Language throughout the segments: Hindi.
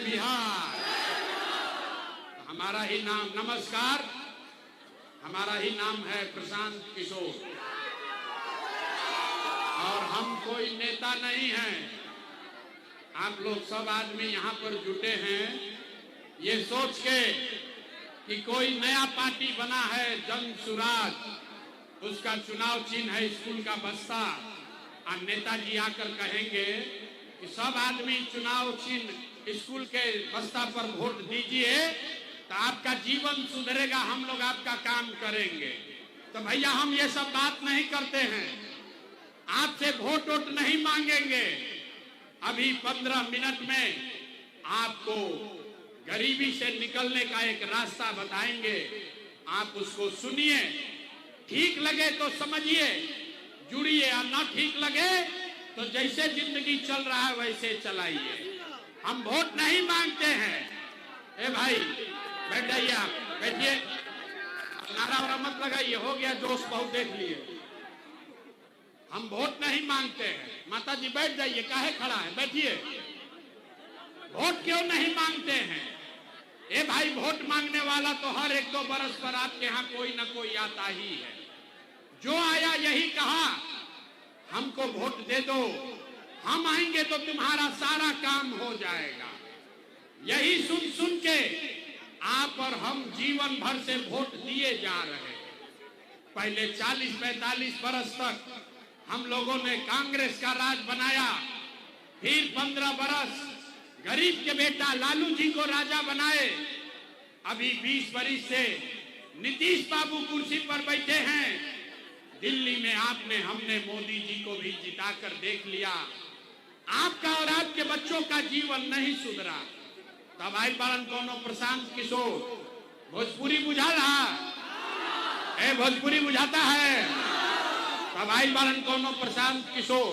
बिहार। हमारा ही नाम, नमस्कार, हमारा ही नाम है प्रशांत किशोर और हम कोई नेता नहीं हैं। आप लोग सब आदमी यहाँ पर जुटे हैं ये सोच के कि कोई नया पार्टी बना है जन सुराज, उसका चुनाव चिन्ह है स्कूल का बस्ता और नेताजी आकर कहेंगे कि सब आदमी चुनाव चिन्ह स्कूल के बस्ता पर वोट दीजिए तो आपका जीवन सुधरेगा, हम लोग आपका काम करेंगे। तो भैया हम ये सब बात नहीं करते हैं, आपसे वोट नहीं मांगेंगे। अभी 15 मिनट में आपको गरीबी से निकलने का एक रास्ता बताएंगे, आप उसको सुनिए, ठीक लगे तो समझिए, जुड़िए, और ना ठीक लगे तो जैसे जिंदगी चल रहा है वैसे चलाइए। हम वोट नहीं मांगते हैं। ए भाई बैठ जाइए, आप बैठिए, नारा वारा मत लगाइए, हो गया जोश बहुत देख लिए। हम वोट नहीं मांगते हैं। माता जी बैठ जाइए, काहे खड़ा है, बैठिए। वोट क्यों नहीं मांगते हैं? ए भाई वोट मांगने वाला तो हर 1-2 बरस पर आपके यहाँ कोई ना कोई आता ही है। जो आया यही कहा हमको वोट दे दो, हम आएंगे तो तुम्हारा सारा काम हो जाएगा। यही सुन सुन के आप और हम जीवन भर से वोट दिए जा रहे हैं। पहले 40-45 बरस तक हम लोगों ने कांग्रेस का राज बनाया, फिर 15 बरस गरीब के बेटा लालू जी को राजा बनाए। अभी 20 बरस से नीतीश बाबू कुर्सी पर बैठे हैं। दिल्ली में हमने मोदी जी को भी जिताकर देख लिया। आपका और आपके बच्चों का जीवन नहीं सुधरा। तब आई बारन कोनो प्रशांत किशोर भोजपुरी बुझा रहा है, भोजपुरी बुझाता है। तब आई बारन कोनो प्रशांत किशोर,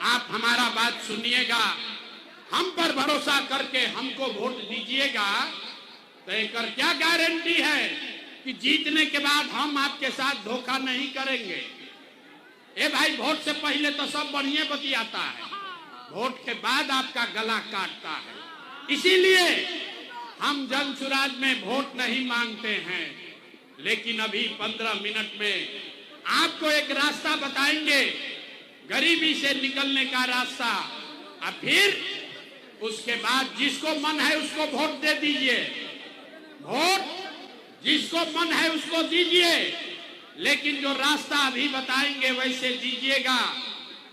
आप हमारा बात सुनिएगा, हम पर भरोसा करके हमको वोट दीजिएगा तो एक क्या गारंटी है कि जीतने के बाद हम आपके साथ धोखा नहीं करेंगे। ए भाई वोट से पहले तो सब बढ़िया बतियाता है, वोट के बाद आपका गला काटता है। इसीलिए हम जन सुराज में वोट नहीं मांगते हैं, लेकिन अभी 15 मिनट में आपको एक रास्ता बताएंगे, गरीबी से निकलने का रास्ता। और फिर उसके बाद जिसको मन है उसको वोट दे दीजिए, वोट जिसको मन है उसको दीजिए, लेकिन जो रास्ता अभी बताएंगे वैसे दीजिएगा।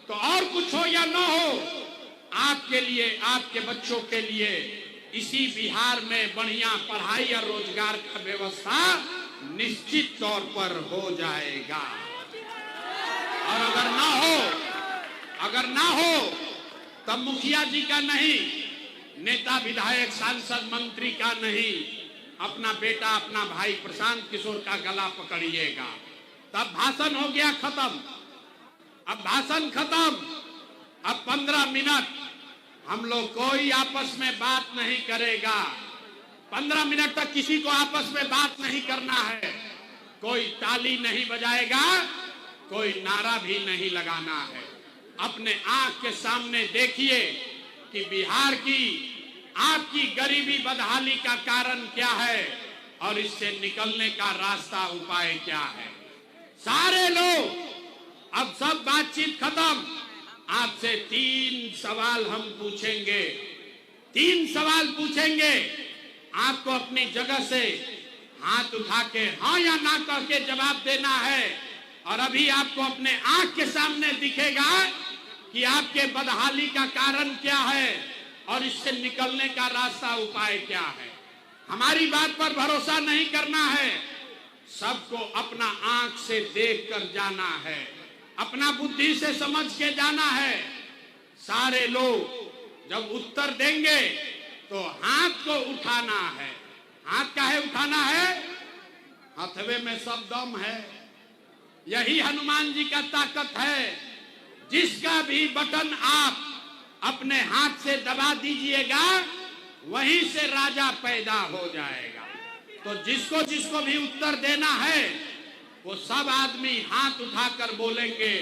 तो और कुछ हो या ना हो, आपके लिए, आपके बच्चों के लिए इसी बिहार में बढ़िया पढ़ाई और रोजगार का व्यवस्था निश्चित तौर पर हो जाएगा। और अगर ना हो तब मुखिया जी का नहीं, नेता विधायक सांसद मंत्री का नहीं, अपना बेटा अपना भाई प्रशांत किशोर का गला पकड़िएगा। तब भाषण हो गया खत्म। अब भाषण खत्म, अब 15 मिनट हम लोग कोई आपस में बात नहीं करेगा। 15 मिनट तक किसी को आपस में बात नहीं करना है, कोई ताली नहीं बजाएगा, कोई नारा भी नहीं लगाना है। अपने आंख के सामने देखिए कि बिहार की आपकी गरीबी बदहाली का कारण क्या है और इससे निकलने का रास्ता, उपाय क्या है। सारे लोग, अब सब बातचीत खत्म, आपसे 3 सवाल हम पूछेंगे। 3 सवाल पूछेंगे, आपको अपनी जगह से हाथ उठा के हाँ या ना कह के जवाब देना है। और अभी आपको अपने आंख के सामने दिखेगा कि आपके बदहाली का कारण क्या है और इससे निकलने का रास्ता, उपाय क्या है। हमारी बात पर भरोसा नहीं करना है, सबको अपना आंख से देखकर जाना है, अपना बुद्धि से समझ के जाना है। सारे लोग जब उत्तर देंगे तो हाथ को उठाना है। हाथ काहे उठाना है? हथवे में सब दम है। यही हनुमान जी का ताकत है। जिसका भी बटन आप अपने हाथ से दबा दीजिएगा वहीं से राजा पैदा हो जाएगा। तो जिसको जिसको भी उत्तर देना है वो सब आदमी हाथ उठाकर बोलेंगे,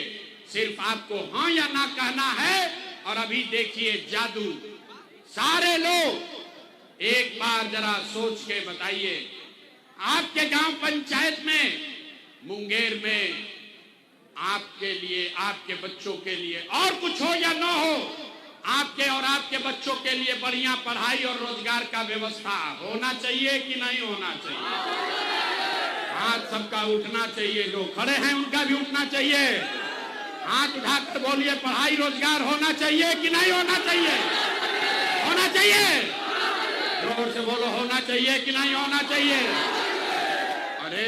सिर्फ आपको हाँ या ना कहना है। और अभी देखिए जादू, सारे लोग एक बार जरा सोच के बताइए, आपके गांव पंचायत में, मुंगेर में आपके लिए, आपके बच्चों के लिए और कुछ हो या ना हो, आपके और आपके बच्चों के लिए बढ़िया पढ़ाई और रोजगार का व्यवस्था होना चाहिए कि नहीं होना चाहिए? हाथ सबका उठना चाहिए, जो खड़े हैं उनका भी उठना चाहिए। हाथ उठाकर बोलिए, पढ़ाई रोजगार होना चाहिए कि नहीं होना चाहिए? होना चाहिए। जोर से बोलो, होना चाहिए कि नहीं होना चाहिए? अरे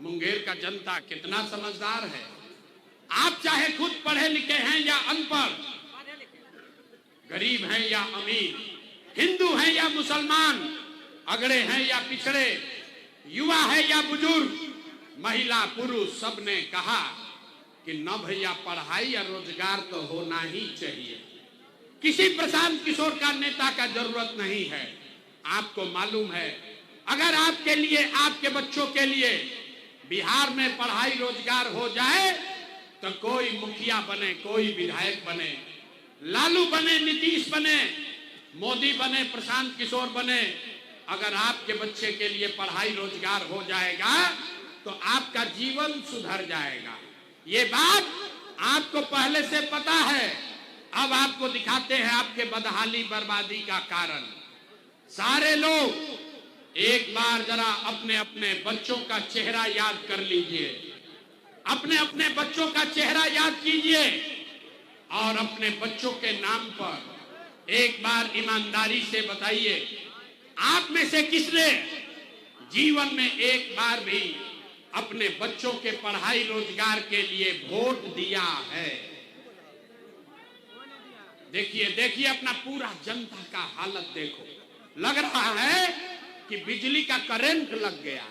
मुंगेर का जनता कितना समझदार है। आप चाहे खुद पढ़े लिखे हैं या अनपढ़, गरीब हैं या अमीर, हिंदू हैं या मुसलमान, अगड़े हैं या पिछड़े, युवा है या बुजुर्ग, महिला पुरुष, सबने कहा कि न भैया पढ़ाई या रोजगार तो होना ही चाहिए। किसी प्रशांत किशोर का नेता का जरूरत नहीं है। आपको मालूम है, अगर आपके लिए, आपके बच्चों के लिए बिहार में पढ़ाई रोजगार हो जाए तो कोई मुखिया बने, कोई विधायक बने, लालू बने, नीतीश बने, मोदी बने, प्रशांत किशोर बने, अगर आपके बच्चे के लिए पढ़ाई रोजगार हो जाएगा तो आपका जीवन सुधर जाएगा। ये बात आपको पहले से पता है। अब आपको दिखाते हैं आपके बदहाली बर्बादी का कारण। सारे लोग एक बार जरा अपने अपने बच्चों का चेहरा याद कर लीजिए, अपने अपने बच्चों का चेहरा याद कीजिए और अपने बच्चों के नाम पर एक बार ईमानदारी से बताइए, आप में से किसने जीवन में एक बार भी अपने बच्चों के पढ़ाई रोजगार के लिए वोट दिया है? देखिए देखिए, अपना पूरा जनता का हालत देखो। लग रहा है कि बिजली का करंट लग गया।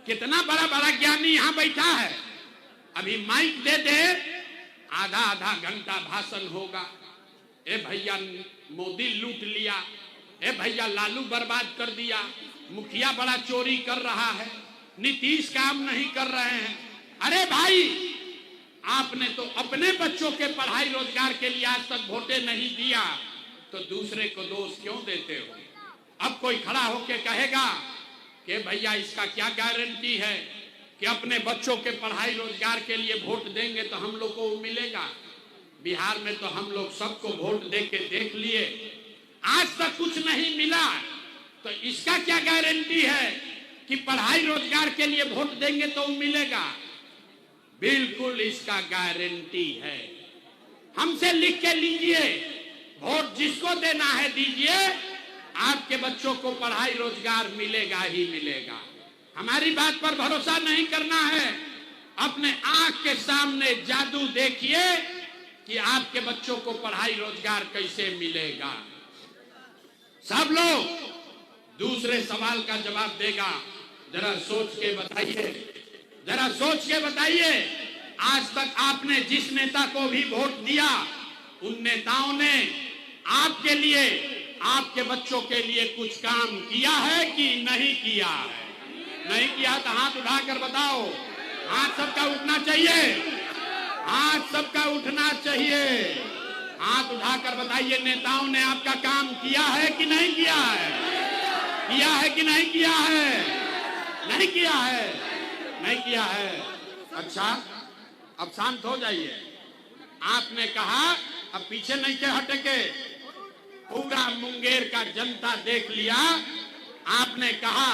कितना बड़ा बड़ा ज्ञानी यहाँ बैठा है, अभी माइक दे दे, आधा आधा घंटा भाषण होगा। ए भैया मोदी लूट लिया, ए भैया लालू बर्बाद कर दिया, मुखिया बड़ा चोरी कर रहा है, नीतीश काम नहीं कर रहे हैं। अरे भाई, आपने तो अपने बच्चों के पढ़ाई रोजगार के लिए आज तक वोटे नहीं दिया, तो दूसरे को दोष क्यों देते हो? अब कोई खड़ा होके कहेगा कि भैया इसका क्या गारंटी है कि अपने बच्चों के पढ़ाई रोजगार के लिए वोट देंगे तो हम लोग को मिलेगा? बिहार में तो हम लोग सबको वोट दे के देख लिए, आज तक कुछ नहीं मिला, तो इसका क्या गारंटी है कि पढ़ाई रोजगार के लिए वोट देंगे तो मिलेगा? बिल्कुल इसका गारंटी है। हमसे लिख के लीजिए, वोट जिसको देना है दीजिए, आपके बच्चों को पढ़ाई रोजगार मिलेगा ही मिलेगा। हमारी बात पर भरोसा नहीं करना है, अपने आंख के सामने जादू देखिए कि आपके बच्चों को पढ़ाई रोजगार कैसे मिलेगा। सब लोग दूसरे सवाल का जवाब देगा, जरा सोच के बताइए, जरा सोच के बताइए। आज तक आपने जिस नेता को भी वोट दिया, उन नेताओं ने आपके लिए, आपके बच्चों के लिए कुछ काम किया है कि नहीं किया है? नहीं किया तो हाथ उठाकर बताओ। हाथ सबका उठना चाहिए, हाथ सबका उठना चाहिए। हाथ उठाकर बताइए, नेताओं ने आपका काम किया है कि नहीं किया है? किया है कि नहीं किया है? नहीं किया है, नहीं किया है। अच्छा, अब शांत हो जाइए। आपने कहा, अब पीछे नहीं के हटेंगे, पूरा मुंगेर का जनता देख लिया। आपने कहा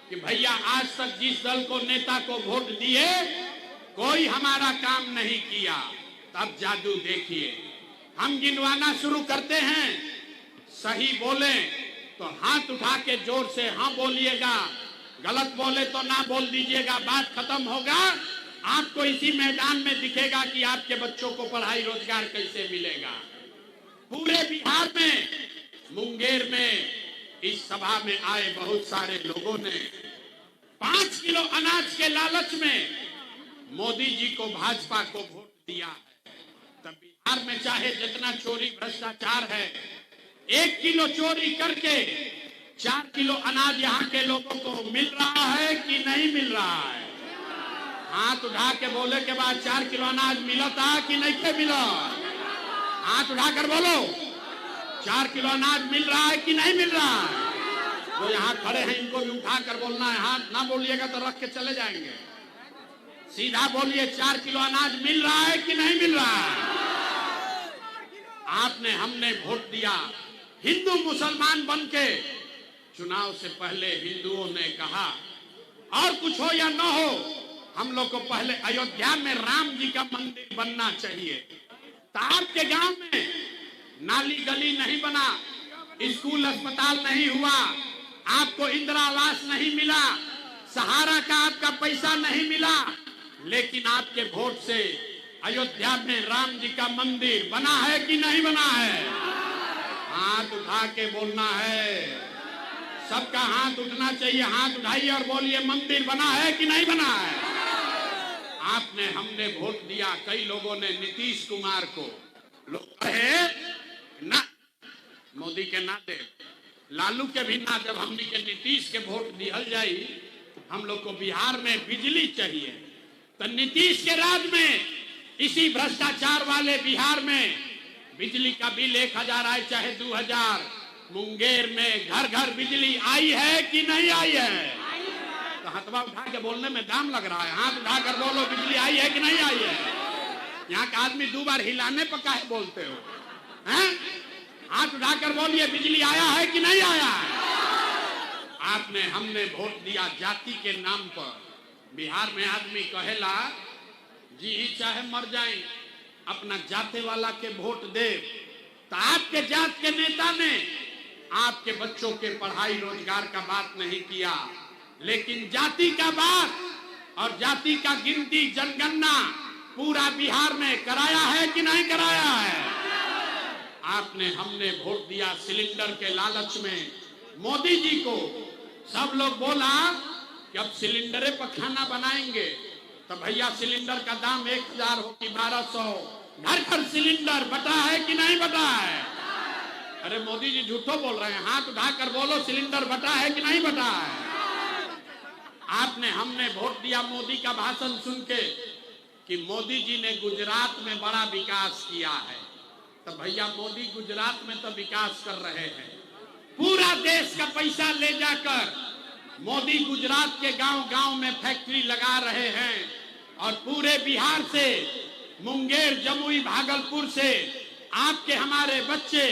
कि भैया आज तक जिस दल को, नेता को वोट दिए, कोई हमारा काम नहीं किया। तब जादू देखिए, हम गिनवाना शुरू करते हैं, सही बोले तो हाथ उठा के जोर से हाँ बोलिएगा, गलत बोले तो ना बोल दीजिएगा, बात खत्म होगा। आपको इसी मैदान में दिखेगा कि आपके बच्चों को पढ़ाई रोजगार कैसे मिलेगा। पूरे बिहार में, मुंगेर में इस सभा में आए बहुत सारे लोगों ने 5 किलो अनाज के लालच में मोदी जी को, भाजपा को वोट दिया है। तब बिहार में चाहे जितना चोरी भ्रष्टाचार है, 1 किलो चोरी करके 4 किलो अनाज यहाँ के लोगों को मिल रहा है कि नहीं मिल रहा है? हाथ उठा के बोले के बाद 4 किलो अनाज मिला था कि नहीं के मिला? हाथ उठाकर बोलो, 4 किलो अनाज मिल रहा है कि नहीं मिल रहा है? तो यहाँ खड़े हैं, इनको भी उठा कर बोलना है। हाथ ना बोलिएगा तो रख के चले जाएंगे। सीधा बोलिए, 4 किलो अनाज मिल रहा है कि नहीं मिल रहा है? आपने हमने वोट दिया हिंदू मुसलमान बनके। चुनाव से पहले हिंदुओं ने कहा, और कुछ हो या न हो, हम लोग को पहले अयोध्या में राम जी का मंदिर बनना चाहिए। तो आपके गांव में नाली गली नहीं बना, स्कूल अस्पताल नहीं हुआ, आपको इंदिरा आवास नहीं मिला, सहारा का आपका पैसा नहीं मिला, लेकिन आपके वोट से अयोध्या में राम जी का मंदिर बना है कि नहीं बना है? हाथ उठा के बोलना है, सबका हाथ उठना चाहिए। हाथ उठाइए और बोलिए, मंदिर बना है कि नहीं बना है? आपने हमने वोट दिया। कई लोगों ने नीतीश कुमार को, लोग कहे ना मोदी के ना दे, लालू के भी ना, जब हमने के नीतीश के वोट दिहल जाई। हम लोग को बिहार में बिजली चाहिए, तो नीतीश के राज में इसी भ्रष्टाचार वाले बिहार में बिजली का बिल 1000 आए चाहे 2000, मुंगेर में घर घर बिजली आई है कि नहीं आई है? तो हाथवा उठा के बोलने में दाम लग रहा है। हाथ उठा कर बोलो, बिजली आई है कि नहीं आई है? यहाँ का आदमी 2 बार हिलाने पर काहे बोलते हो? हैं? हाथ उठाकर बोलिए, बिजली आया है कि नहीं आया है? आपने हमने वोट दिया जाति के नाम पर। बिहार में आदमी कहेला, जी ही चाहे मर जाए, अपना जाते वाला के वोट दे। तो आपके जात के नेता ने आपके बच्चों के पढ़ाई रोजगार का बात नहीं किया, लेकिन जाति का बात और जाति का गिनती जनगणना पूरा बिहार में कराया है कि नहीं कराया है? आपने हमने वोट दिया सिलेंडर के लालच में मोदी जी को। सब लोग बोला कि अब सिलेंडरे पर खाना बनाएंगे, तो भैया सिलेंडर का दाम 1000 हो कि 1200, घर घर सिलेंडर बटा है कि नहीं बटा है? अरे मोदी जी झूठो बोल रहे हैं, हाथ उठाकर बोलो, सिलेंडर बटा है कि नहीं बटा है? आपने हमने वोट दिया मोदी का भाषण सुन के कि मोदी जी ने गुजरात में बड़ा विकास किया है। तो भैया मोदी गुजरात में तो विकास कर रहे हैं, पूरा देश का पैसा ले जाकर मोदी गुजरात के गांव गांव में फैक्ट्री लगा रहे हैं, और पूरे बिहार से, मुंगेर, जमुई, भागलपुर से आपके हमारे बच्चे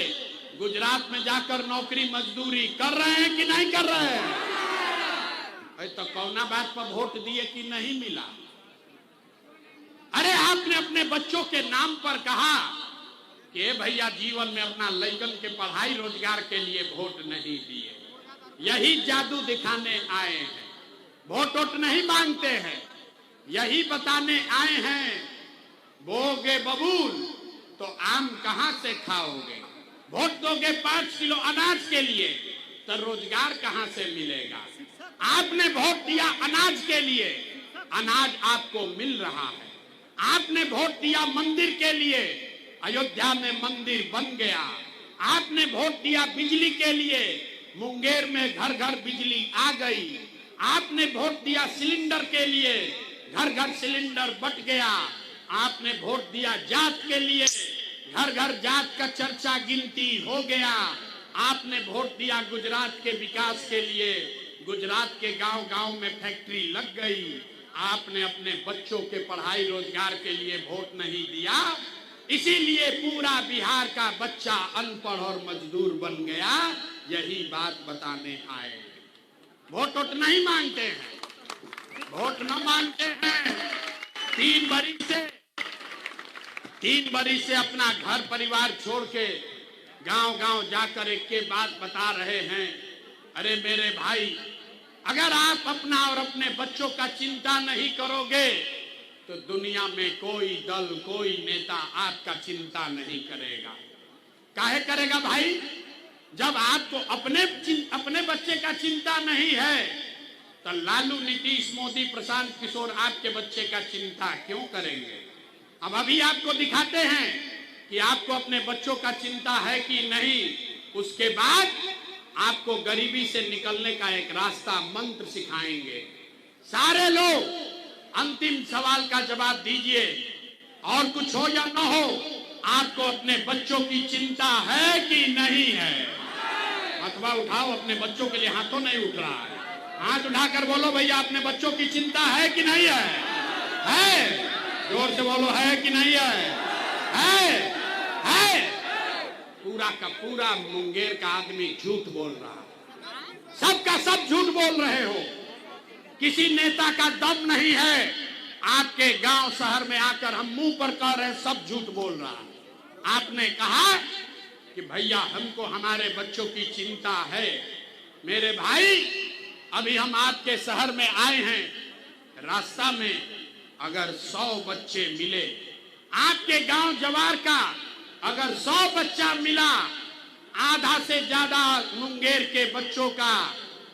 गुजरात में जाकर नौकरी मजदूरी कर रहे हैं कि नहीं कर रहे हैं? तो कौना बात पर वोट दिए कि नहीं मिला? अरे आपने अपने बच्चों के नाम पर कहा कि भैया जीवन में अपना लड़कन के पढ़ाई रोजगार के लिए वोट नहीं दिए, यही जादू दिखाने आए हैं। वोट वोट नहीं मांगते हैं, यही बताने आए हैं, बोगे बबूल तो आम कहां से खाओगे? वोट दोगे 5 किलो अनाज के लिए, तो रोजगार कहां से मिलेगा? आपने वोट दिया अनाज के लिए, अनाज आपको मिल रहा है। आपने वोट दिया मंदिर के लिए, अयोध्या में मंदिर बन गया। आपने वोट दिया बिजली के लिए, मुंगेर में घर घर बिजली आ गई। आपने वोट दिया सिलेंडर के लिए, घर घर सिलेंडर बट गया। आपने वोट दिया जात के लिए, घर घर जात का चर्चा गिनती हो गया। आपने वोट दिया गुजरात के विकास के लिए, गुजरात के गांव गांव में फैक्ट्री लग गई। आपने अपने बच्चों के पढ़ाई रोजगार के लिए वोट नहीं दिया, इसीलिए पूरा बिहार का बच्चा अनपढ़ और मजदूर बन गया। यही बात बताने आए। वोट वोट नहीं मांगते हैं, वोट न मांगते हैं। 3 बरिस से अपना घर परिवार छोड़ के गांव गांव जाकर एक के बात बता रहे हैं। अरे मेरे भाई, अगर आप अपना और अपने बच्चों का चिंता नहीं करोगे तो दुनिया में कोई दल, कोई नेता आपका चिंता नहीं करेगा। काहे करेगा भाई? जब आपको अपने बच्चे का चिंता नहीं है, तो लालू, नीतीश, मोदी, प्रशांत किशोर आपके बच्चे का चिंता क्यों करेंगे? अब अभी आपको दिखाते हैं कि आपको अपने बच्चों का चिंता है कि नहीं। उसके बाद आपको गरीबी से निकलने का एक रास्ता, मंत्र सिखाएंगे। सारे लोग अंतिम सवाल का जवाब दीजिए, और कुछ हो या न हो, आपको अपने बच्चों की चिंता है कि नहीं है? अथवा उठाओ, अपने बच्चों के लिए हाथों नहीं उठ रहा है। हाथ उठाकर बोलो भैया, अपने बच्चों की चिंता है कि नहीं है? है? जोर से बोलो, है कि नहीं है? है? पूरा का पूरा मुंगेर का आदमी झूठ बोल रहा है, सबका सब झूठ बोल रहे हो। किसी नेता का दम नहीं है। आपके गांव शहर में आकर हम मुंह पर कह रहे हैं, सब झूठ बोल रहा है। आपने कहा कि भैया हमको हमारे बच्चों की चिंता है। मेरे भाई, अभी हम आपके शहर में आए हैं, रास्ता में अगर 100 बच्चे मिले, आपके गांव जवार का अगर 100 बच्चा मिला, आधा से ज्यादा मुंगेर के बच्चों का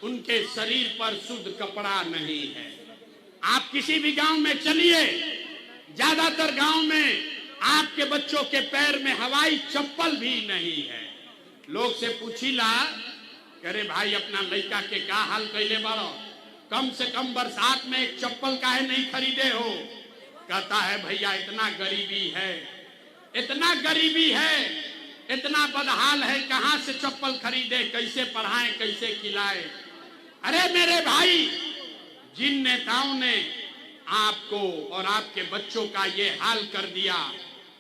उनके शरीर पर शुद्ध कपड़ा नहीं है। आप किसी भी गांव में चलिए, ज्यादातर गांव में आपके बच्चों के पैर में हवाई चप्पल भी नहीं है। लोग से पूछीला, करे भाई अपना लड़का के का हाल कैले बाड़ो, कम से कम बरसात में एक चप्पल काहे नहीं खरीदे हो? कहता है भैया इतना गरीबी है, इतना गरीबी है, इतना बदहाल है, कहां से चप्पल खरीदे, कैसे पढ़ाएं, कैसे खिलाए। अरे मेरे भाई, जिन नेताओं ने आपको और आपके बच्चों का ये हाल कर दिया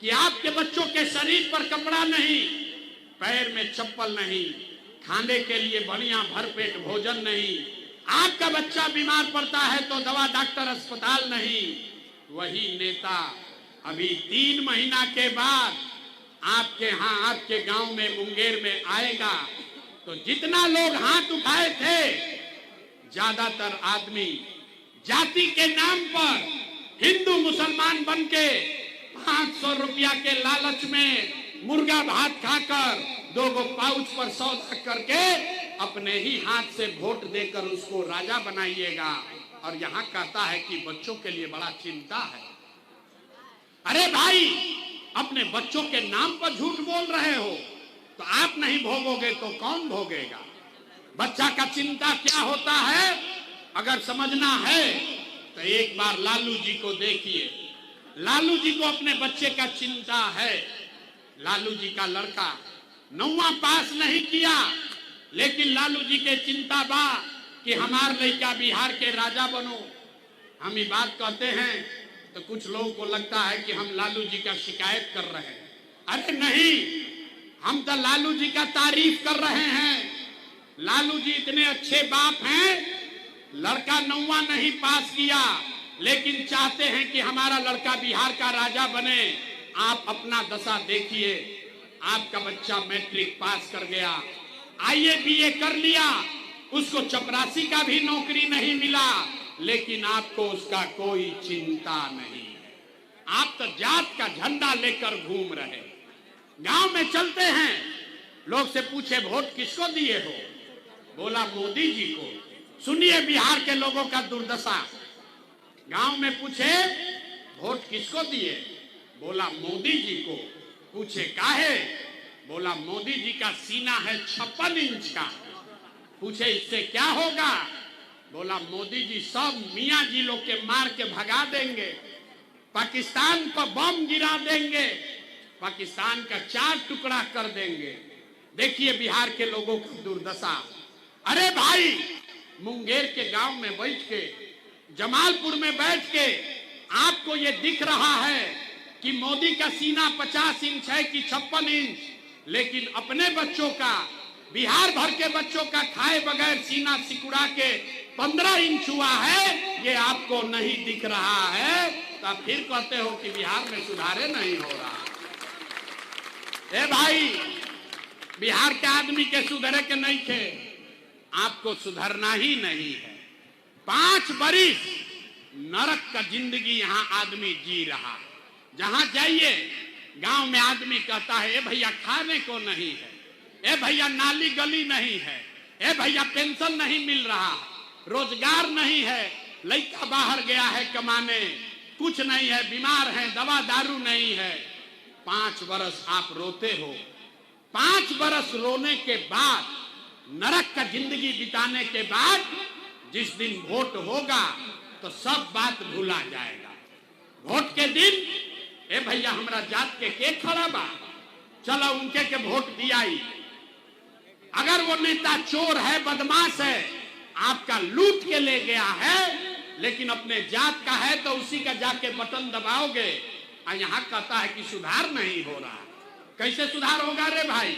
कि आपके बच्चों के शरीर पर कपड़ा नहीं, पैर में चप्पल नहीं, खाने के लिए बढ़िया भरपेट भोजन नहीं, आपका बच्चा बीमार पड़ता है तो दवा डॉक्टर अस्पताल नहीं, वही नेता अभी 3 महीना के बाद आपके यहाँ आपके गांव में मुंगेर में आएगा तो जितना लोग हाथ उठाए थे, ज्यादातर आदमी जाति के नाम पर हिंदू मुसलमान बनके 500 रुपया के लालच में मुर्गा भात खाकर 2 पाउच पर सौदा करके अपने ही हाथ से वोट देकर उसको राजा बनाइएगा। और यहाँ कहता है कि बच्चों के लिए बड़ा चिंता है। अरे भाई, अपने बच्चों के नाम पर झूठ बोल रहे हो तो आप नहीं भोगोगे तो कौन भोगेगा? बच्चा का चिंता क्या होता है अगर समझना है तो एक बार लालू जी को देखिए। लालू जी को अपने बच्चे का चिंता है। लालू जी का लड़का 9वां पास नहीं किया, लेकिन लालू जी के चिंता बा कि हमार लड़का बिहार के राजा बनो। हम ये बात कहते हैं तो कुछ लोगों को लगता है कि हम लालू जी का शिकायत कर रहे हैं। अरे नहीं, हम तो लालू जी का तारीफ कर रहे हैं। लालू जी इतने अच्छे बाप हैं, लड़का 9वां नहीं पास किया लेकिन चाहते हैं कि हमारा लड़का बिहार का राजा बने। आप अपना दशा देखिए, आपका बच्चा मैट्रिक पास कर गया, IAS BA कर लिया, उसको चपरासी का भी नौकरी नहीं मिला, लेकिन आपको उसका कोई चिंता नहीं है। आप तो जात का झंडा लेकर घूम रहे। गांव में चलते हैं, लोग से पूछे वोट किसको दिए हो? बोला मोदी जी को। सुनिए बिहार के लोगों का दुर्दशा। गांव में पूछे वोट किसको दिए? बोला मोदी जी को। पूछे काहे? बोला मोदी जी का सीना है 56 इंच का। पूछे इससे क्या होगा? बोला मोदी जी सब मियां जी लोग के मार के भगा देंगे, पाकिस्तान पर बम गिरा देंगे, पाकिस्तान का 4 टुकड़ा कर देंगे। देखिए बिहार के लोगों की दुर्दशा। अरे भाई, मुंगेर के गांव में बैठ के, जमालपुर में बैठ के आपको ये दिख रहा है कि मोदी का सीना 50 इंच है कि 56 इंच, लेकिन अपने बच्चों का, बिहार भर के बच्चों का खाए बगैर सीना सिकुड़ा के 15 इंच हुआ है, ये आपको नहीं दिख रहा है। तो आप फिर कहते हो कि बिहार में सुधारे नहीं हो रहा। ए भाई, बिहार के आदमी के सुधरे के नहीं थे, आपको सुधरना ही नहीं है। 5 बरिस नरक का जिंदगी यहाँ आदमी जी रहा। जहां जाइए गांव में आदमी कहता है ए भैया खाने को नहीं है, ए भैया नाली गली नहीं है, ए भैया पेंशन नहीं मिल रहा, रोजगार नहीं है, लड़का बाहर गया है कमाने, कुछ नहीं है, बीमार है, दवा दारू नहीं है। 5 बरस आप रोते हो। 5 बरस रोने के बाद, नरक का जिंदगी बिताने के बाद, जिस दिन वोट होगा तो सब बात भुला जाएगा। वोट के दिन ए भैया हमरा जात के खड़ा बा, चलो उनके के वोट दियाई। अगर वो नेता चोर है, बदमाश है, आपका लूट के ले गया है, लेकिन अपने जात का है तो उसी का जाके बटन दबाओगे, और यहाँ कहता है कि सुधार नहीं हो रहा। कैसे सुधार होगा रे भाई?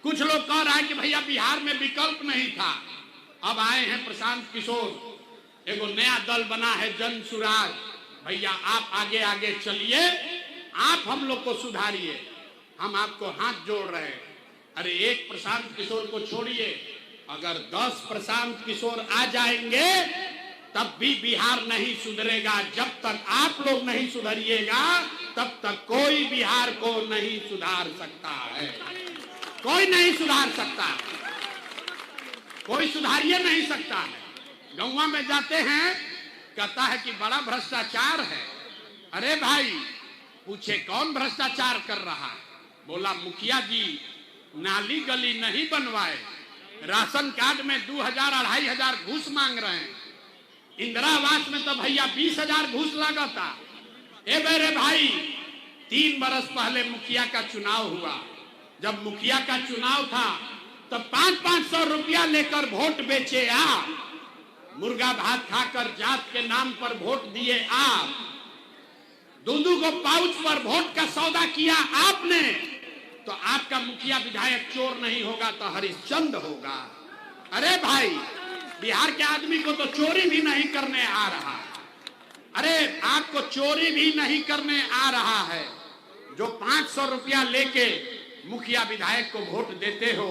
कुछ लोग कह रहा है कि भैया बिहार में विकल्प नहीं था, अब आए हैं प्रशांत किशोर, एगो नया दल बना है जन सुराज। भैया आप आगे आगे चलिए, आप हम लोग को सुधारिए, हम आपको हाथ जोड़ रहे हैं। अरे एक प्रशांत किशोर को छोड़िए, अगर 10 प्रशांत किशोर आ जाएंगे तब भी बिहार नहीं सुधरेगा। जब तक आप लोग नहीं सुधरिएगा तब तक कोई बिहार को नहीं सुधार सकता है, कोई नहीं सुधार सकता, कोई सुधारिए नहीं सकता है। गौवा में जाते हैं, कहता है कि बड़ा भ्रष्टाचार है। अरे भाई पूछे कौन भ्रष्टाचार कर रहा है? बोला मुखिया जी नाली गली नहीं बनवाए, राशन कार्ड में 2000 2500 घूस मांग रहे हैं, इंदिरा आवास में तो भैया 20,000 घूस लगा था। ए मेरे भाई 3 बरस पहले मुखिया का चुनाव हुआ, जब मुखिया का चुनाव था तब 500 रुपया लेकर वोट बेचे आप, मुर्गा भात खाकर जात के नाम पर वोट दिए आप, दूधू को पाउच पर वोट का सौदा किया आपने, तो आपका मुखिया विधायक चोर नहीं होगा तो हरिश्चंद्र होगा। अरे भाई बिहार के आदमी को तो चोरी भी नहीं करने आ रहा। अरे आपको चोरी भी नहीं करने आ रहा है। जो 500 रुपया लेके मुखिया विधायक को वोट देते हो,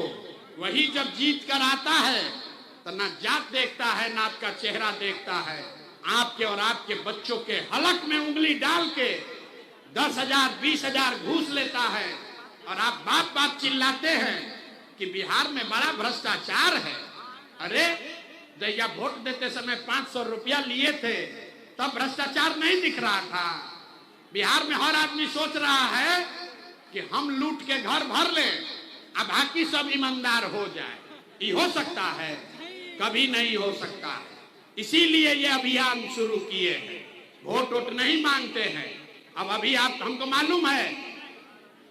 वही जब जीत कर आता है तो ना जात देखता है ना आपका चेहरा देखता है, आपके और आपके बच्चों के हलक में उंगली डाल के 10,000 20,000 घूस लेता है, और आप बाप बाप चिल्लाते हैं कि बिहार में बड़ा भ्रष्टाचार है। अरे जैया वोट देते समय 500 रुपया लिए थे तब भ्रष्टाचार नहीं दिख रहा था। बिहार में हर आदमी सोच रहा है कि हम लूट के घर भर ले, अब बाकी सब ईमानदार हो जाए। ये हो सकता है? कभी नहीं हो सकता है। इसीलिए ये अभियान शुरू किए हैं। वोट वोट नहीं मांगते हैं। अब अभी आप हमको मालूम है,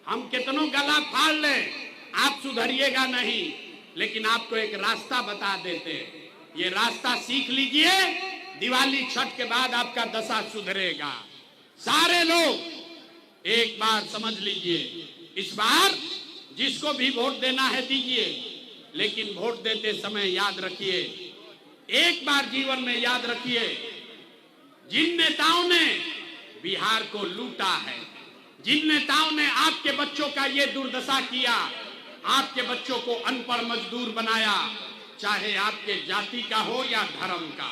हम कितनों गला फाड़ ले आप सुधरिएगा नहीं, लेकिन आपको एक रास्ता बता देते, ये रास्ता सीख लीजिए, दिवाली छठ के बाद आपका दशा सुधरेगा। सारे लोग एक बार समझ लीजिए, इस बार जिसको भी वोट देना है दीजिए, लेकिन वोट देते समय याद रखिए, एक बार जीवन में याद रखिए, जिन नेताओं ने बिहार को लूटा है, जिन नेताओं ने आपके बच्चों का ये दुर्दशा किया, आपके बच्चों को अनपढ़ मजदूर बनाया, चाहे आपके जाति का हो या धर्म का,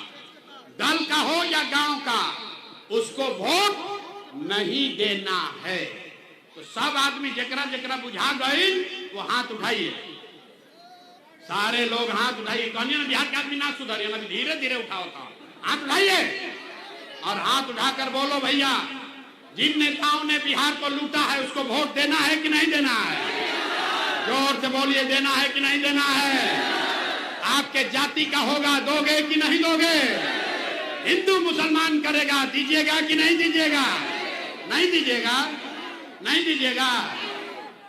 दल का हो या गांव का, उसको वोट नहीं देना है। तो सब आदमी जकरा जकरा बुझा गए वो हाथ उठाइए, सारे लोग हाथ उठाइए। कहनी ना बिहार के आदमी ना सुधरिए, ना धीरे धीरे उठाओ, हाथ उठाइए और हाथ उठाकर बोलो भैया जिन नेताओं ने बिहार को लूटा है उसको वोट देना है कि नहीं देना है? जोर से बोलिए, देना है कि नहीं देना है? आपके जाति का होगा, दोगे कि नहीं दोगे? हिंदू मुसलमान करेगा, दीजिएगा कि नहीं दीजिएगा? नहीं दीजिएगा, नहीं दीजिएगा।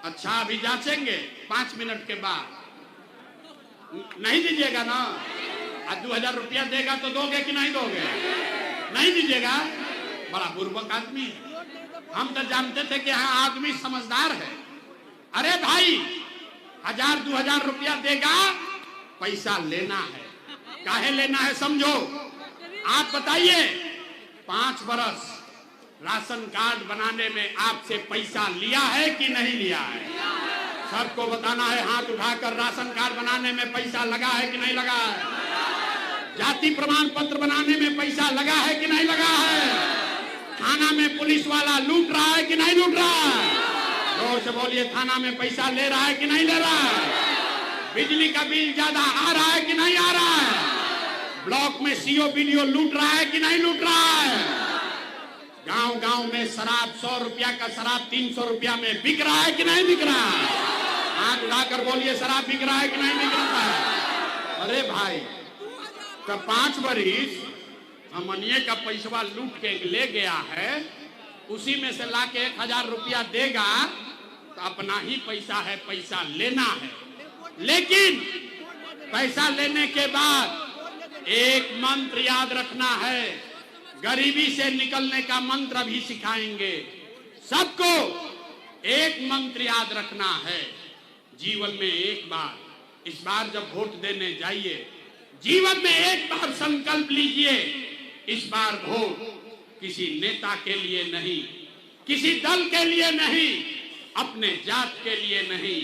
अच्छा अभी जांचेंगे 5 मिनट के बाद, नहीं दीजिएगा ना? आज 2000 रुपया देगा तो दोगे कि नहीं दोगे? नहीं दीजिएगा। बड़ा बुर्बक आदमी है। हम तो जानते थे कि हाँ आदमी समझदार है। अरे भाई 1000-2000 रुपया देगा, पैसा लेना है। काहे लेना है समझो। आप बताइए 5 बरस राशन कार्ड बनाने में आपसे पैसा लिया है कि नहीं लिया है? सबको बताना है, हाथ उठाकर, राशन कार्ड बनाने में पैसा लगा है कि नहीं लगा है? जाति प्रमाण पत्र बनाने में पैसा लगा है कि नहीं लगा है? थाना में पुलिस वाला लूट रहा है कि नहीं लूट रहा है? जोर से बोलिए, थाना में पैसा ले रहा है कि नहीं ले रहा है? बिजली का बिल ज्यादा आ रहा है कि नहीं आ रहा है? ब्लॉक में सीओ बीडीओ लूट रहा है कि नहीं लूट रहा है? गांव गांव में शराब 100 रुपया का शराब 300 रुपया में बिक रहा है कि नहीं बिक रहा है? हाथ उठाकर बोलिए, शराब बिक रहा है कि नहीं बिक रहा है? अरे भाई तो 5 बरिस हमनिए का पैसा लूट के ले गया है, उसी में से लाके 1000 रुपया देगा तो अपना ही पैसा है, पैसा लेना है। लेकिन पैसा लेने के बाद एक मंत्र याद रखना है, गरीबी से निकलने का मंत्र भी सिखाएंगे सबको। एक मंत्र याद रखना है, जीवन में एक बार, इस बार जब वोट देने जाइए, जीवन में एक बार संकल्प लीजिए, इस बार वोट किसी नेता के लिए नहीं, किसी दल के लिए नहीं, अपने जात के लिए नहीं,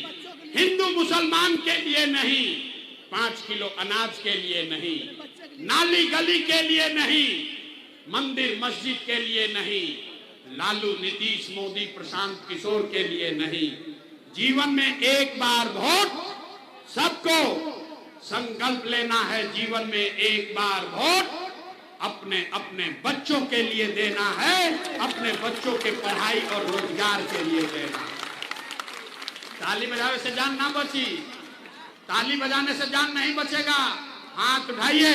हिंदू मुसलमान के लिए नहीं, 5 किलो अनाज के लिए नहीं, नाली गली के लिए नहीं, मंदिर मस्जिद के लिए नहीं, लालू नीतीश मोदी प्रशांत किशोर के लिए नहीं। जीवन में एक बार वोट, सबको संकल्प लेना है, जीवन में एक बार वोट अपने अपने बच्चों के लिए देना है, अपने बच्चों के पढ़ाई और रोजगार के लिए देना है। ताली बजाने से जान ना बची, ताली बजाने से जान नहीं बचेगा। हाथ उठाइए,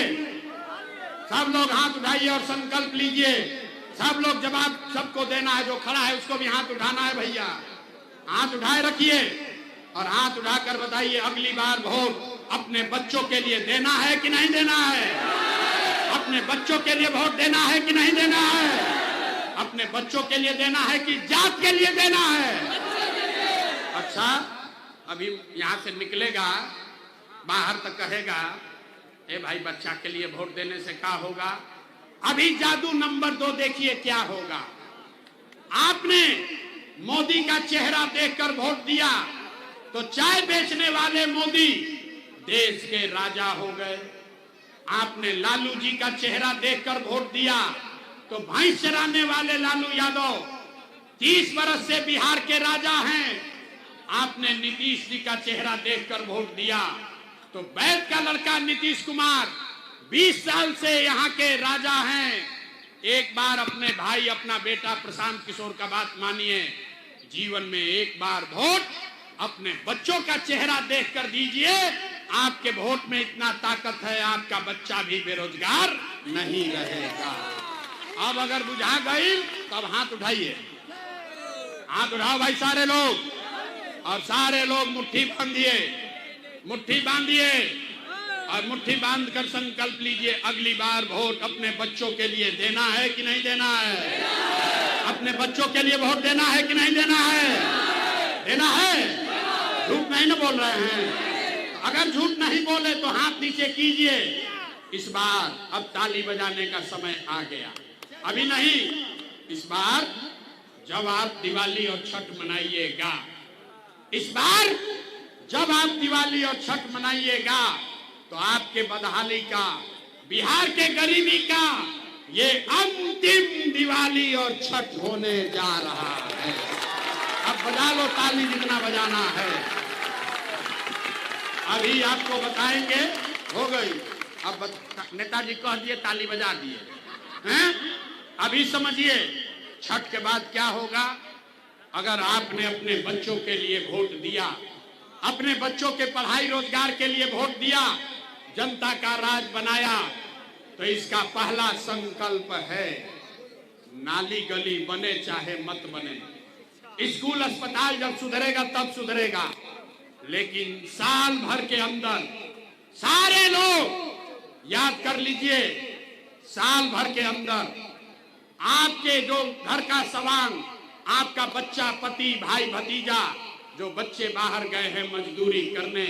सब लोग हाथ उठाइए और संकल्प लीजिए। सब लोग जवाब सबको देना है, जो खड़ा है उसको भी हाथ उठाना है। भैया हाथ उठाए रखिए और हाथ उठाकर बताइए, अगली बार वोट अपने बच्चों के लिए देना है कि नहीं देना है? अपने बच्चों के लिए वोट देना है कि नहीं देना है? अपने बच्चों के लिए देना है कि जात के लिए देना है? अच्छा, अभी यहाँ से निकलेगा, बाहर तक कहेगा, ए भाई बच्चा के लिए वोट देने से क्या होगा? अभी जादू नंबर 2 देखिए क्या होगा। आपने मोदी का चेहरा देखकर वोट दिया तो चाय बेचने वाले मोदी देश के राजा हो गए। आपने लालू जी का चेहरा देखकर वोट दिया तो भैंस चराने वाले लालू यादव 30 वर्ष से बिहार के राजा हैं। आपने नीतीश जी का चेहरा देखकर वोट दिया तो वैद का लड़का नीतीश कुमार 20 साल से यहाँ के राजा हैं। एक बार अपने भाई, अपना बेटा प्रशांत किशोर का बात मानिए, जीवन में एक बार वोट अपने बच्चों का चेहरा देखकर दीजिए। आपके वोट में इतना ताकत है, आपका बच्चा भी बेरोजगार नहीं रहेगा। अब अगर बुझा गई तब हाथ उठाइए, हाथ उठाओ भाई सारे लोग, और सारे लोग मुट्ठी बांधिए, मुट्ठी बांधिए और मुट्ठी बांधकर संकल्प लीजिए, अगली बार वोट अपने बच्चों के लिए देना है कि नहीं देना है? अपने बच्चों के लिए वोट देना है कि नहीं देना है? देना है। झूठ नहीं ना बोल रहे हैं? अगर झूठ नहीं बोले तो हाथ नीचे कीजिए। इस बार अब ताली बजाने का समय आ गया, अभी नहीं। इस बार जब आप दिवाली और छठ मनाइएगा, इस बार जब आप दिवाली और छठ मनाइएगा तो आपके बदहाली का, बिहार के गरीबी का ये अंतिम दिवाली और छठ होने जा रहा है। अब बजा लो ताली जितना बजाना है। अभी आपको बताएंगे, हो गई। अब नेताजी कह दिए, ताली बजा दिए हैं। अभी समझिए छठ के बाद क्या होगा। अगर आपने अपने बच्चों के लिए वोट दिया, अपने बच्चों के पढ़ाई रोजगार के लिए वोट दिया, जनता का राज बनाया, तो इसका पहला संकल्प है, नाली गली बने चाहे मत बने, स्कूल अस्पताल जब सुधरेगा तब सुधरेगा, लेकिन साल भर के अंदर सारे लोग याद कर लीजिए, साल भर के अंदर आपके जो घर का सवांग, आपका बच्चा, पति, भाई, भतीजा, जो बच्चे बाहर गए हैं मजदूरी करने,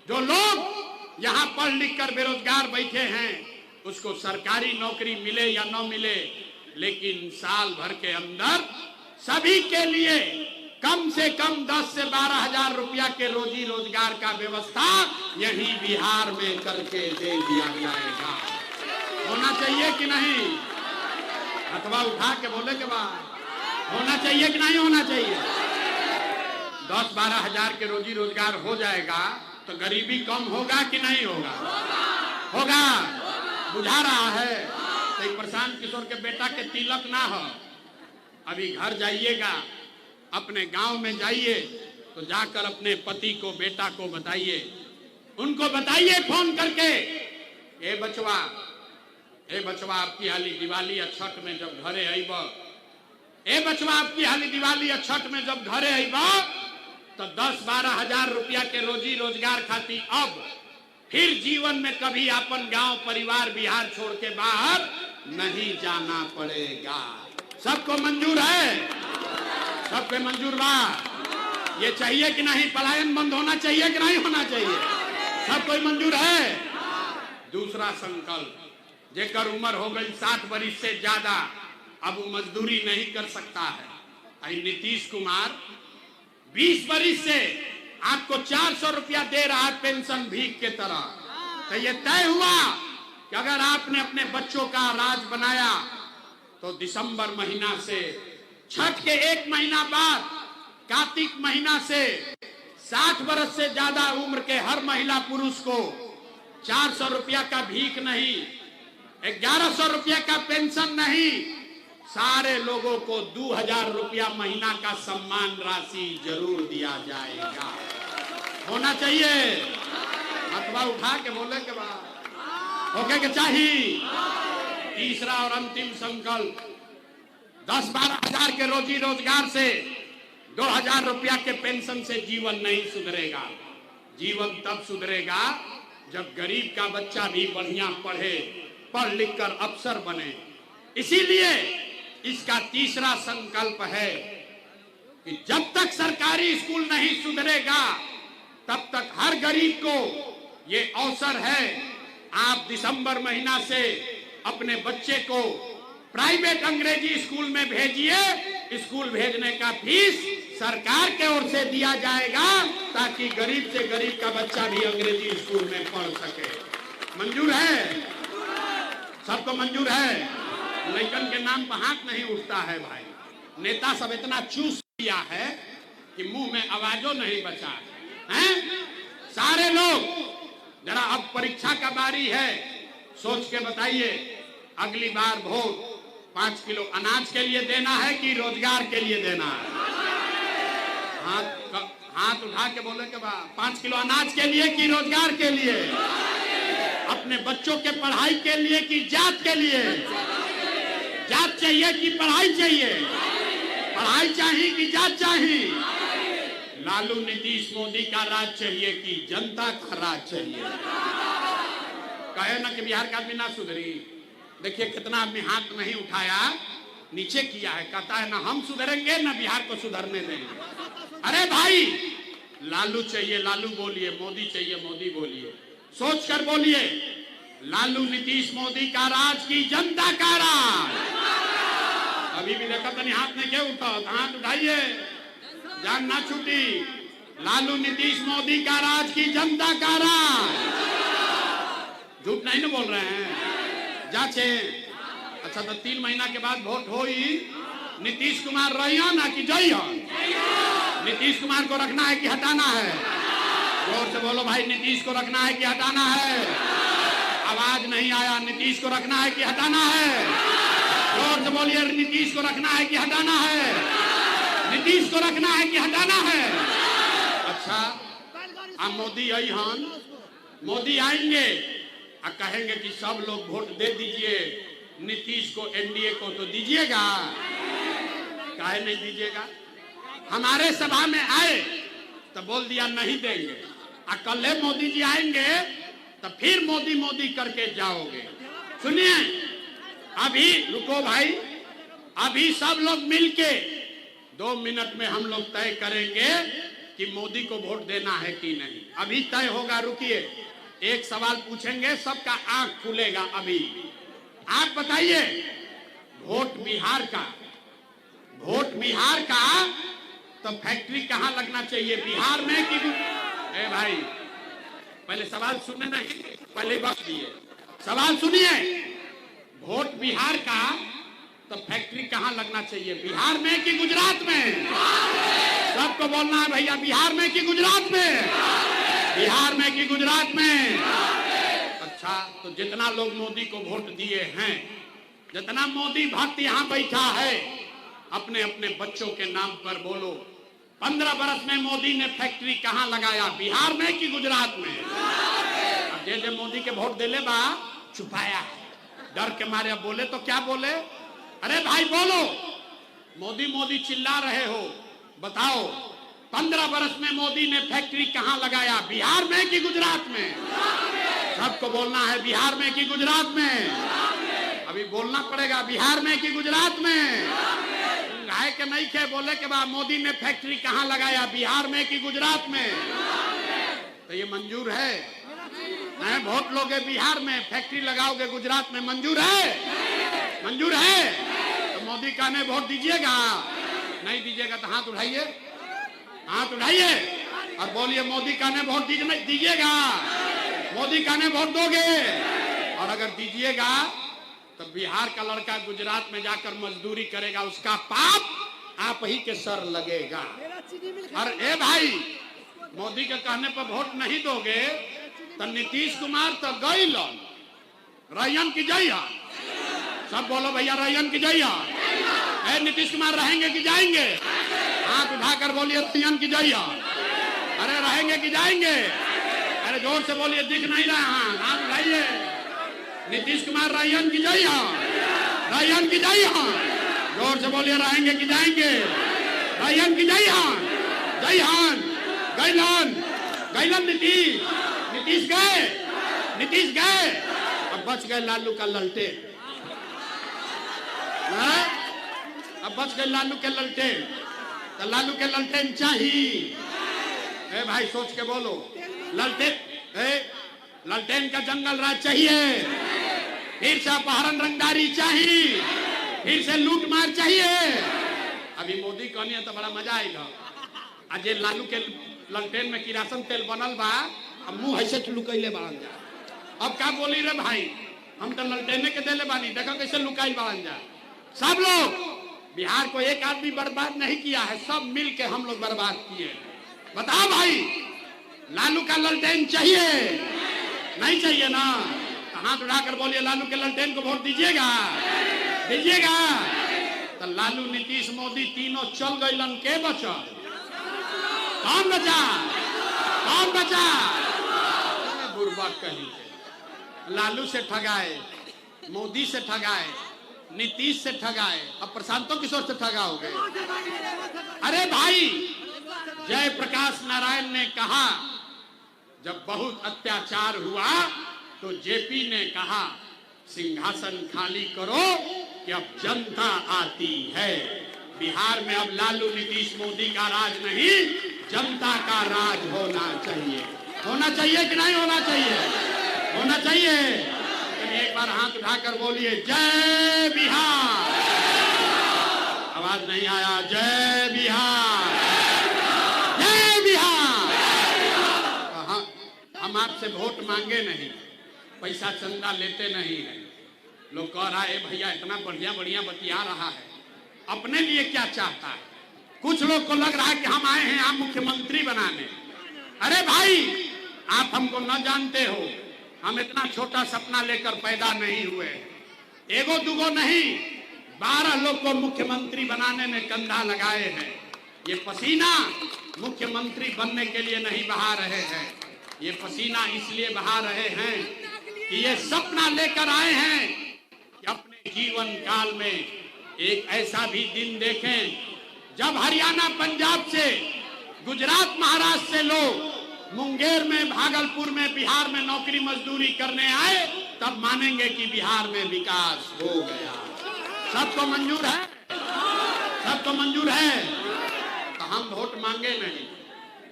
जो लोग यहाँ पढ़ लिख कर बेरोजगार बैठे हैं, उसको सरकारी नौकरी मिले या न मिले, लेकिन साल भर के अंदर सभी के लिए कम से कम 10 से 12 हजार रुपया के रोजी रोजगार का व्यवस्था यही बिहार में करके दे दिया जाएगा। होना चाहिए कि नहीं? अथवा उठा के बोले के बाद होना चाहिए कि नहीं होना चाहिए? 10-12 हजार के रोजी रोजगार हो जाएगा तो गरीबी कम होगा कि नहीं होगा? होगा। बुझा रहा है तो प्रशांत किशोर के बेटा के तिलक ना हो, अभी घर जाइएगा, अपने गांव में जाइए तो जाकर अपने पति को, बेटा को बताइए, उनको बताइए फोन करके, ए बचवा, आपकी हाली दिवाली या छठ में जब घरे आइब, ए बचवा आपकी हाली दिवाली या छठ में जब घरे आईबा तो 10-12 हजार रुपया के रोजी रोजगार खाती अब फिर जीवन में कभी अपन गांव परिवार बिहार छोड़ के बाहर नहीं जाना पड़ेगा। सबको मंजूर है? सबको मंजूर बा? ये चाहिए कि नहीं? पलायन बंद होना चाहिए कि नहीं होना चाहिए? सबको मंजूर है? दूसरा संकल्प, जेकर उम्र हो गई 60 वर्ष से ज्यादा, अब वो मजदूरी नहीं कर सकता है। नीतीश कुमार 20 वर्ष से आपको 400 रुपया दे रहा है पेंशन भीख के तरह। तो ये तय हुआ कि अगर आपने अपने बच्चों का राज बनाया तो दिसंबर महीना से, छठ के 1 महीना बाद कार्तिक महीना से 60 वर्ष से ज्यादा उम्र के हर महिला पुरुष को 400 रुपया का भीख नहीं, 1100 रुपया का पेंशन नहीं, सारे लोगों को 2000 रुपया महीना का सम्मान राशि जरूर दिया जाएगा। होना चाहिए? मतवा उठा के बोले के बाद ओके के चाहिए। तीसरा और अंतिम संकल्प, 10-12 हजार के रोजी रोजगार से 2000 रुपया के पेंशन से जीवन नहीं सुधरेगा। जीवन तब सुधरेगा जब गरीब का बच्चा भी बढ़िया पढ़े, पढ़ लिख कर अफसर बने। इसीलिए इसका तीसरा संकल्प है कि जब तक सरकारी स्कूल नहीं सुधरेगा तब तक हर गरीब को ये अवसर है, आप दिसंबर महीना से अपने बच्चे को प्राइवेट अंग्रेजी स्कूल में भेजिए। स्कूल भेजने का फीस सरकार के ओर से दिया जाएगा ताकि गरीब से गरीब का बच्चा भी अंग्रेजी स्कूल में पढ़ सके। मंजूर है? सबको मंजूर है? लड़कन के नाम पर हाथ नहीं उठता है भाई। नेता सब इतना चूस किया है कि मुंह में आवाजों नहीं बचा है। सारे लोग जरा अब परीक्षा का बारी है, सोच के बताइए अगली बार वोट 5 किलो अनाज के लिए देना है कि रोजगार के लिए देना है? हाथ उठा के बोले के बाद 5 किलो अनाज के लिए कि रोजगार के लिए? अपने बच्चों के पढ़ाई के लिए कि जात के लिए? जात चाहिए कि पढ़ाई चाहिए? पढ़ाई चाहिए कि जात चाहिए? लालू नीतीश मोदी का राज चाहिए कि जनता का राज चाहिए? कहे ना कि बिहार का आदमी ना सुधरी। देखिए कितना आदमी हाथ नहीं उठाया, नीचे किया है, कहता है ना हम सुधरेंगे ना बिहार को सुधरने देंगे। अरे भाई, लालू चाहिए लालू बोलिए, मोदी चाहिए मोदी बोलिए, सोच कर बोलिए। लालू नीतीश मोदी का राज की जनता का राज? अभी भी देखा तो नहीं हाथ नहीं क्या उठा, हाथ उठाइए, जान ना छूटी। लालू नीतीश मोदी का राज की जनता का राज? झूठ नहीं ना बोल रहे हैं? जाचे। अच्छा तो 3 महीना के बाद वोट होई, नीतीश कुमार रहिया ना कि जइया? नीतीश कुमार को रखना है कि हटाना है? जोर से बोलो भाई, नीतीश को रखना है कि हटाना है? आवाज नहीं आया। नीतीश को रखना है कि हटाना है? जोर से बोलिए, नीतीश को रखना है कि हटाना है? नीतीश को रखना है कि हटाना है? अच्छा, अब मोदी आई हन, मोदी आएंगे और कहेंगे कि सब लोग वोट दे दीजिए नीतीश को, एनडीए को, तो दीजिएगा? काहे नहीं दीजिएगा? हमारे सभा में आए तो बोल दिया नहीं देंगे, और कल मोदी जी आएंगे तो फिर मोदी मोदी करके जाओगे। सुनिए, अभी रुको भाई, अभी सब लोग मिलके 2 मिनट में हम लोग तय करेंगे कि मोदी को वोट देना है कि नहीं। अभी तय होगा, रुकिए। एक सवाल पूछेंगे, सबका आंख खुलेगा। अभी आप बताइए, वोट बिहार का, वोट बिहार का तो फैक्ट्री कहां लगना चाहिए, बिहार में कि? ए भाई, पहले सवाल सुनने नहीं, पहले वक्त दिए, सवाल सुनिए। वोट बिहार का तो फैक्ट्री कहां लगना चाहिए, बिहार में कि गुजरात में? सबको बोलना है भैया, बिहार में कि गुजरात में? बिहार में कि गुजरात में? अच्छा, तो जितना लोग मोदी को वोट दिए हैं, जितना मोदी भक्त यहाँ बैठा है, अपने अपने बच्चों के नाम पर बोलो, 15 बरस में मोदी ने फैक्ट्री कहां लगाया, बिहार में कि गुजरात में? जे मोदी के वोट दिले बा, छुपाया है, डर के मारे। बोले तो क्या बोले? अरे भाई बोलो, मोदी मोदी चिल्ला रहे हो, बताओ 15 बरस में मोदी ने फैक्ट्री कहां लगाया? बिहार में कि गुजरात में? सबको बोलना है बिहार में कि गुजरात में? अभी बोलना पड़ेगा बिहार में कि गुजरात में? गाय के नहीं खे बोले के बाद मोदी ने फैक्ट्री कहां लगाया? बिहार में कि गुजरात में? तो ये मंजूर है? नहीं, वोट लोगे बिहार में, फैक्ट्री लगाओगे गुजरात में, मंजूर है? मंजूर है? तो मोदी का ने वोट दीजिएगा? नहीं दीजिएगा तो हाथ उठाइए, हाथ उठाइए और बोलिए मोदी का ने वोट दीजिएगा? मोदी का ने वोट दोगे? और अगर दीजिएगा तो बिहार का लड़का गुजरात में जाकर मजदूरी करेगा, उसका पाप आप ही के सर लगेगा। और ए भाई, मोदी के कहने पर वोट नहीं दोगे तो नीतीश कुमार तो गई रैयन की जइया। सब बोलो भैया रैयन की जइया। नीतीश कुमार रहेंगे कि जाएंगे? हाथ उठाकर बोलिए रैयन की जइया। अरे रहेंगे कि जाएंगे? अरे जोर से बोलिए, दिख नहीं रहा, हाथ उठाइए। नीतीश कुमार रैयन की जइया, रैयन की जइया। जोर से बोलिए, रहेंगे कि जाएंगे? रैयन की जइया, जयहान, गैलन, गैलन नीतीश गए, नीतीश गए। अब बच गए लालू का ललटेन, अब बच गए लालू के ललटेन। तो लालू के ललटेन चाहिए। भाई सोच के बोलो, ललटेन का जंगल राज चाहिए, फिर से अपहरण रंगदारी चाहिए, फिर से लूट मार चाहिए। अभी मोदी कहनी तो बड़ा मजा आएगा। आज लालू के ललटेन में किरासन तेल बनल बा, अब मुंह ऐसे लुकैले बाड़न जा। अब क्या बोली रे भाई, हम तो ललटेने के देले बानी, देखो कैसे लुकाई बाड़न जा। सब लोग, बिहार को एक आदमी बर्बाद नहीं किया है, सब मिल के हम लोग बर्बाद किए। बताओ भाई, लालू का ललटेन चाहिए? नहीं चाहिए ना? हाथ उठाकर बोलिए लालू के ललटेन को वोट दीजिएगा? दीजिएगा? तो लालू, नीतीश, मोदी तीनों चल गइलन, के बचल? कौन बचा? कौन बचा? बुर्बक कहीं। लालू से ठगाए, मोदी से ठगाए, नीतीश से ठगाए, अब प्रशांतो किशोर से ठगाओगे। अरे भाई, जयप्रकाश नारायण ने कहा जब बहुत अत्याचार हुआ तो जेपी ने कहा सिंहासन खाली करो कि अब जनता आती है। बिहार में अब लालू, नीतीश, मोदी का राज नहीं, जनता का राज होना चाहिए। होना चाहिए कि नहीं होना चाहिए? होना चाहिए। तो एक बार हाथ उठाकर बोलिए जय बिहार। आवाज नहीं आया? जय बिहार, जय बिहार। हम आपसे वोट मांगे नहीं, पैसा चंदा लेते नहीं है। लोग कह रहा है भैया इतना बढ़िया बढ़िया बतिया रहा है, अपने लिए क्या चाहता है? कुछ लोग को लग रहा है कि हम आए हैं आप मुख्यमंत्री बनाने। अरे भाई, आप हमको न जानते हो, हम इतना छोटा सपना लेकर पैदा नहीं हुए। एगो दुगो नहीं, 12 लोग को मुख्यमंत्री बनाने में कंधा लगाए हैं। ये पसीना मुख्यमंत्री बनने के लिए नहीं बहा रहे हैं, ये पसीना इसलिए बहा रहे हैं कि ये सपना लेकर आए हैं कि अपने जीवन काल में एक ऐसा भी दिन देखें जब हरियाणा, पंजाब से, गुजरात, महाराष्ट्र से लोग मुंगेर में, भागलपुर में, बिहार में नौकरी मजदूरी करने आए, तब मानेंगे कि बिहार में विकास हो गया। सबको मंजूर है? सबको मंजूर है? तो हम वोट मांगे नहीं,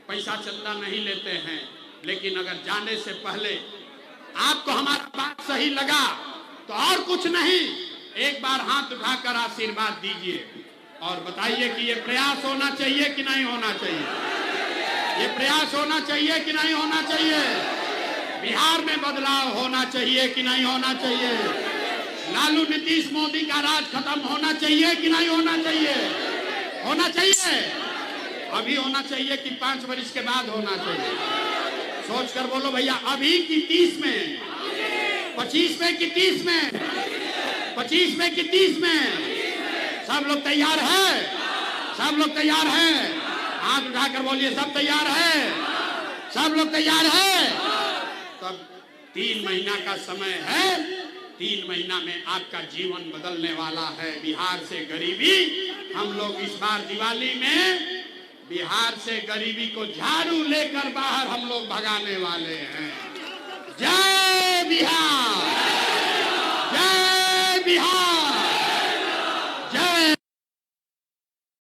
पैसा चंदा नहीं लेते हैं, लेकिन अगर जाने से पहले आपको हमारा बात सही लगा तो और कुछ नहीं, एक बार हाथ उठाकर आशीर्वाद दीजिए और बताइए कि ये प्रयास होना चाहिए कि नहीं होना चाहिए? ये प्रयास होना चाहिए कि नहीं होना चाहिए? बिहार में बदलाव होना चाहिए कि नहीं होना चाहिए? लालू, नीतीश, मोदी का राज खत्म होना चाहिए कि नहीं होना चाहिए? होना चाहिए। अभी होना चाहिए कि 5 वर्ष के बाद होना चाहिए? सोच कर बोलो भैया, अभी की 30 में, 25 में कि 30 में? 25 में कि 30 में? सब लोग तैयार है? सब लोग तैयार है? हाथ उठाकर बोलिए सब तैयार है? सब लोग तैयार है? तब 3 महीना का समय है, 3 महीना में आपका जीवन बदलने वाला है। बिहार से गरीबी, हम लोग इस बार दिवाली में बिहार से गरीबी को झाड़ू लेकर बाहर हम लोग भगाने वाले हैं। जय बिहार।